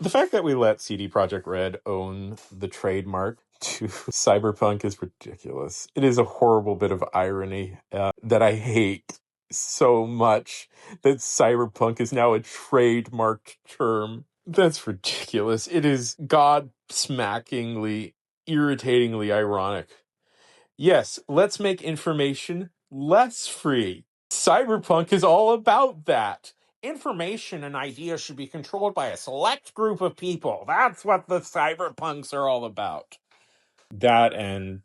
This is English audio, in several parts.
The fact that we let CD Projekt Red own the trademark to cyberpunk is ridiculous. It is a horrible bit of irony that I hate so much that cyberpunk is now a trademarked term. That's ridiculous. It is god-smackingly, irritatingly ironic. Yes, let's make information less free. Cyberpunk is all about that. Information and ideas should be controlled by a select group of people. That's what the cyberpunks are all about. That and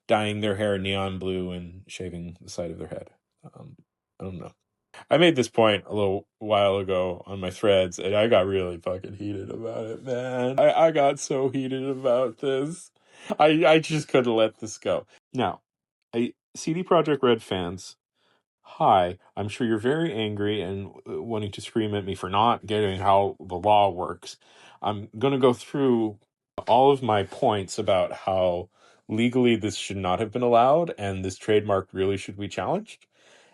dyeing their hair neon blue and shaving the side of their head. I don't know. I made this point a little while ago on my threads, and I got really fucking heated about it, man. I got so heated about this. I just couldn't let this go. Now, CD Projekt Red fans, hi, I'm sure you're very angry and wanting to scream at me for not getting how the law works. I'm going to go through all of my points about how legally this should not have been allowed and this trademark really should be challenged.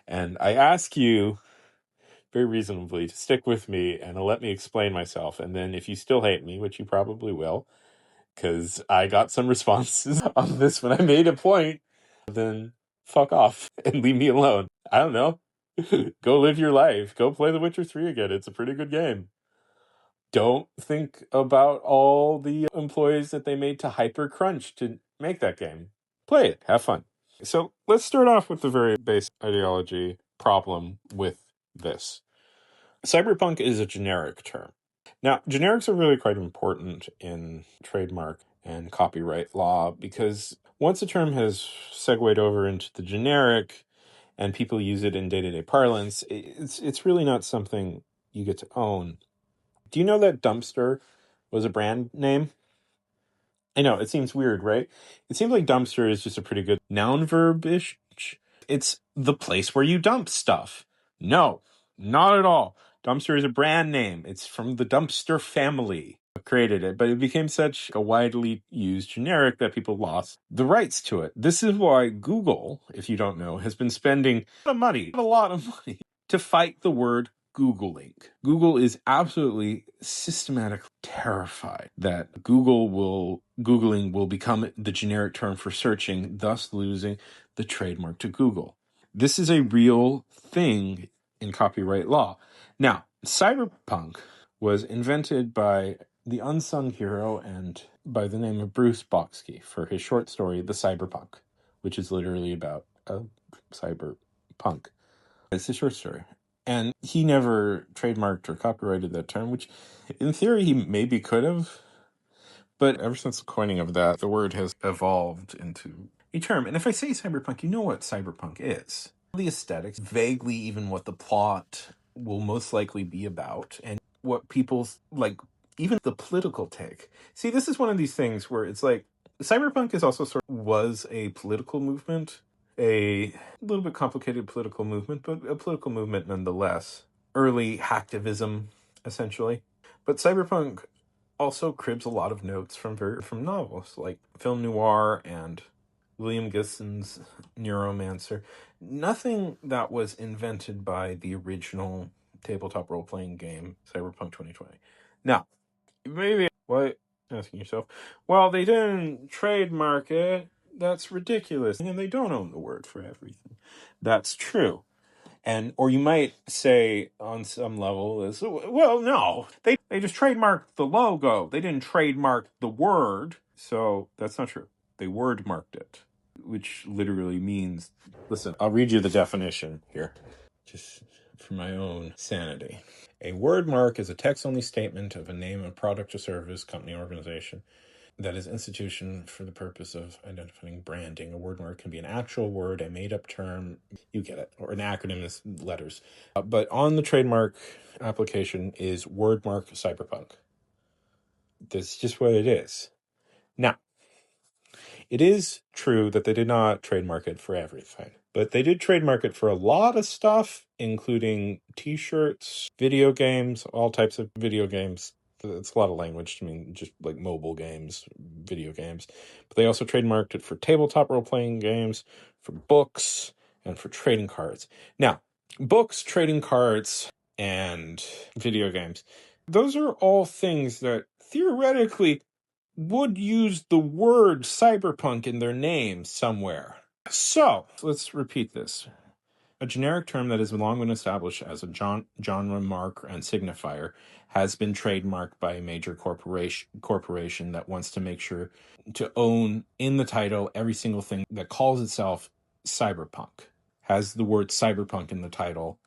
And I ask you very reasonably to stick with me and let me explain myself. And then if you still hate me, which you probably will, because I got some responses on this when I made a point, then fuck off and leave me alone. I don't know. Go live your life. Go play The Witcher 3 again. It's a pretty good game. Don't think about all the employees that they made to hyper crunch to make that game. Play it. Have fun. So let's start off with the very basic ideology problem with this. Cyberpunk is a generic term. Now, generics are really quite important in trademark and copyright law because once a term has segued over into the generic and people use it in day-to-day parlance, it's really not something you get to own. Do you know that dumpster was a brand name? I know, it seems weird, right? It seems like dumpster is just a pretty good noun verb-ish. It's the place where you dump stuff. No, not at all. Dumpster is a brand name. It's from the dumpster family created it, but it became such a widely used generic that people lost the rights to it. This is why Google, if you don't know, has been spending a lot of money to fight the word Googling. Google is absolutely systematically terrified that Googling will become the generic term for searching, thus losing the trademark to Google. This is a real thing in copyright law. Now, cyberpunk was invented by the unsung hero and by the name of Bruce Boxkey for his short story, The Cyberpunk, which is literally about a cyberpunk. It's a short story. And he never trademarked or copyrighted that term, which in theory he maybe could have. But ever since the coining of that, the word has evolved into a term. And if I say cyberpunk, you know what cyberpunk is. The aesthetics, vaguely even what the plot will most likely be about, and what people's, like, even the political take. See, this is one of these things where it's like, cyberpunk is also was a political movement, a little bit complicated political movement, but a political movement nonetheless. Early hacktivism, essentially. But cyberpunk also cribs a lot of notes from novels like film noir and William Gibson's Neuromancer. Nothing that was invented by the original tabletop role-playing game, Cyberpunk 2020. Now, maybe what asking yourself, well, they didn't trademark it. That's ridiculous. And they don't own the word for everything. That's true. Or you might say on some level is, well, no, they just trademarked the logo. They didn't trademark the word. So that's not true. They word marked it, which literally means, listen, I'll read you the definition here, just for my own sanity. A word mark is a text-only statement of a name, a product or service, company, or organization that is institution for the purpose of identifying branding. A word mark can be an actual word, a made-up term, you get it, or an acronym is letters. But on the trademark application is word mark cyberpunk. That's just what it is. Now, it is true that they did not trademark it for everything, but they did trademark it for a lot of stuff, including t-shirts, video games, all types of video games. It's a lot of language. I mean, just like mobile games, video games. But they also trademarked it for tabletop role-playing games, for books, and for trading cards. Now, books, trading cards, and video games, Those are all things that theoretically would use the word cyberpunk in their name somewhere. So, let's repeat this. A generic term that has long been established as a genre mark and signifier has been trademarked by a major corporation that wants to make sure to own in the title every single thing that calls itself cyberpunk. Has the word cyberpunk in the title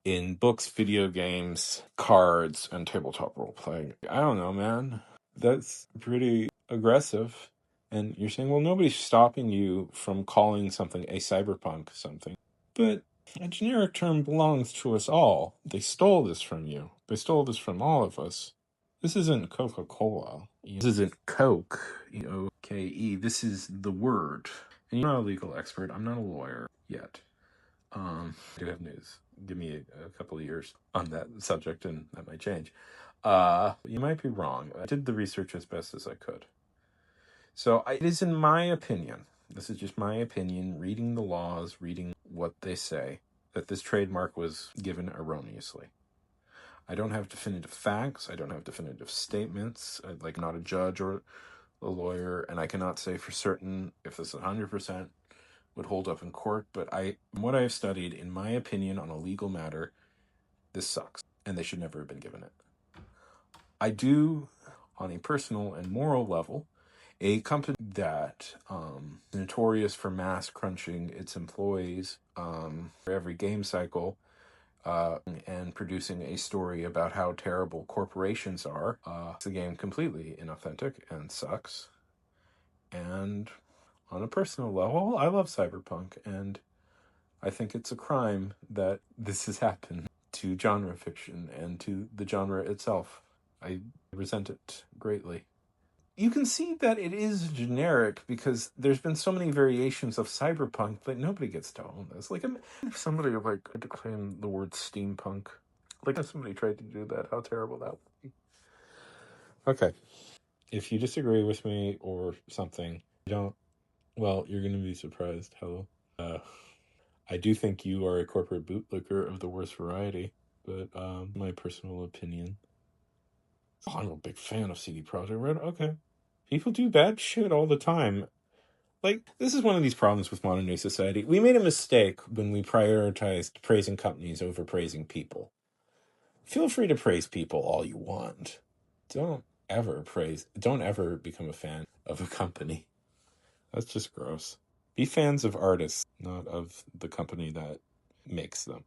in books, video games, cards, and tabletop role playing. I don't know, man. That's pretty aggressive. And you're saying, well, nobody's stopping you from calling something a cyberpunk something. But a generic term belongs to us all. They stole this from you. They stole this from all of us. This isn't Coca-Cola. This isn't Coke. E-O-K-E. This is the word. And you're not a legal expert. I'm not a lawyer yet. I do have news. Give me a couple of years on that subject and that might change. You might be wrong. I did the research as best as I could. So it is in my opinion, this is just my opinion, reading the laws, reading what they say, that this trademark was given erroneously. I don't have definitive facts. I don't have definitive statements. I'm not a judge or a lawyer, and I cannot say for certain if this 100% would hold up in court, but from what I've studied, in my opinion, on a legal matter, this sucks, and they should never have been given it. I do, on a personal and moral level, a company that notorious for mass crunching its employees for every game cycle and producing a story about how terrible corporations are. It's a game completely inauthentic and sucks. And on a personal level, I love cyberpunk, and I think it's a crime that this has happened to genre fiction and to the genre itself. I resent it greatly. You can see that it is generic because there's been so many variations of cyberpunk that nobody gets to own this. If somebody tried to claim the word steampunk, if somebody tried to do that, how terrible that would be. Okay. If you disagree with me or something, you're going to be surprised. Hello. I do think you are a corporate bootlicker of the worst variety, but my personal opinion. I'm a big fan of CD Projekt Red. Okay. People do bad shit all the time. This is one of these problems with modern day society. We made a mistake when we prioritized praising companies over praising people. Feel free to praise people all you want. Don't ever become a fan of a company. That's just gross. Be fans of artists, not of the company that makes them.